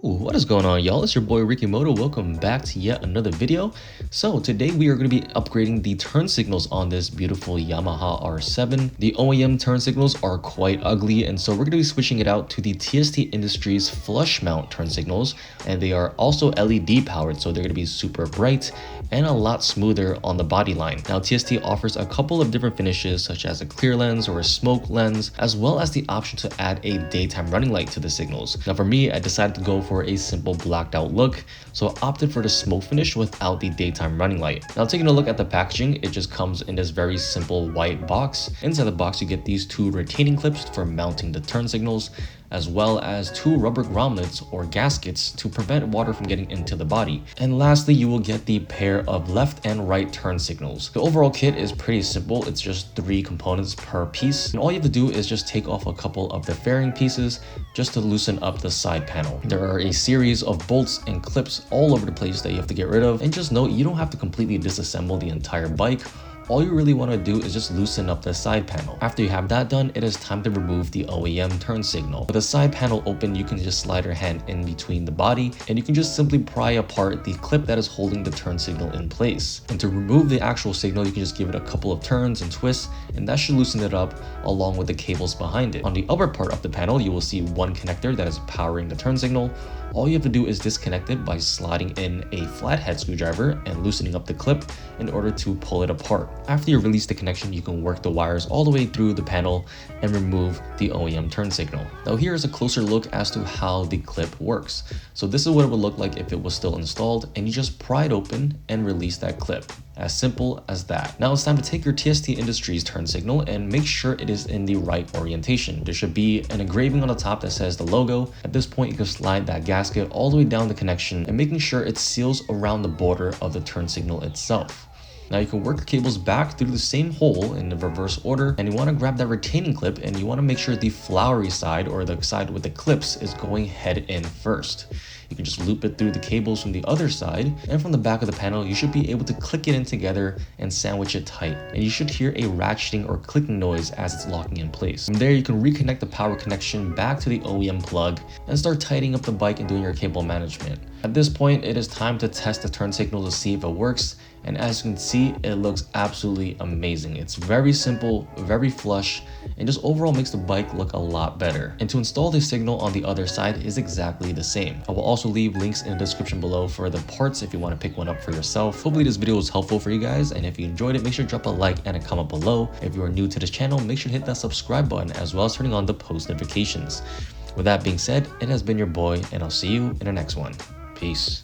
What is going on, y'all? It's your boy RickyMoto. Welcome back to yet another video. So today we are going to be upgrading the turn signals on this beautiful Yamaha R7. The OEM turn signals are quite ugly, and so we're going to be switching it out to the TST Industries flush mount turn signals, and they are also LED powered, so they're going to be super bright and a lot smoother on the body line. Now TST offers a couple of different finishes such as a clear lens or a smoke lens, as well as the option to add a daytime running light to the signals. Now for me, I decided to go for a simple blacked out look, so I opted for the smoke finish without the daytime running light. Now taking a look at the packaging, it just comes in this very simple white box. Inside the box you get these two retaining clips for mounting the turn signals, as well as two rubber grommets or gaskets to prevent water from getting into the body. And lastly, you will get the pair of left and right turn signals. The overall kit is pretty simple. It's just 3 components per piece. And all you have to do is just take off a couple of the fairing pieces just to loosen up the side panel. There are a series of bolts and clips all over the place that you have to get rid of. And just note, you don't have to completely disassemble the entire bike. All you really want to do is just loosen up the side panel. After you have that done, it is time to remove the OEM turn signal. With the side panel open, you can just slide your hand in between the body and you can just simply pry apart the clip that is holding the turn signal in place. And to remove the actual signal, you can just give it a couple of turns and twists, and that should loosen it up along with the cables behind it. On the upper part of the panel, you will see one connector that is powering the turn signal. All you have to do is disconnect it by sliding in a flathead screwdriver and loosening up the clip in order to pull it apart. After you release the connection, you can work the wires all the way through the panel and remove the OEM turn signal. Now here is a closer look as to how the clip works. So this is what it would look like if it was still installed, and you just pry it open and release that clip. As simple as that. Now it's time to take your TST Industries turn signal and make sure it is in the right orientation. There should be an engraving on the top that says the logo. At this point, you can slide that gasket all the way down the connection and making sure it seals around the border of the turn signal itself. Now you can work the cables back through the same hole in the reverse order, and you want to grab that retaining clip and you want to make sure the flowery side, or the side with the clips, is going head in first. You can just loop it through the cables from the other side, and from the back of the panel you should be able to click it in together and sandwich it tight, and you should hear a ratcheting or clicking noise as it's locking in place. From there you can reconnect the power connection back to the OEM plug and start tightening up the bike and doing your cable management. At this point, it is time to test the turn signal to see if it works, and as you can see, it looks absolutely amazing. It's very simple, very flush, and just overall makes the bike look a lot better. And to install the signal on the other side is exactly the same. I will also leave links in the description below for the parts if you want to pick one up for yourself. Hopefully this video was helpful for you guys, and if you enjoyed it, make sure to drop a like and a comment below. If you are new to this channel, make sure to hit that subscribe button as well as turning on the post notifications. With that being said, it has been your boy, and I'll see you in the next one. Peace.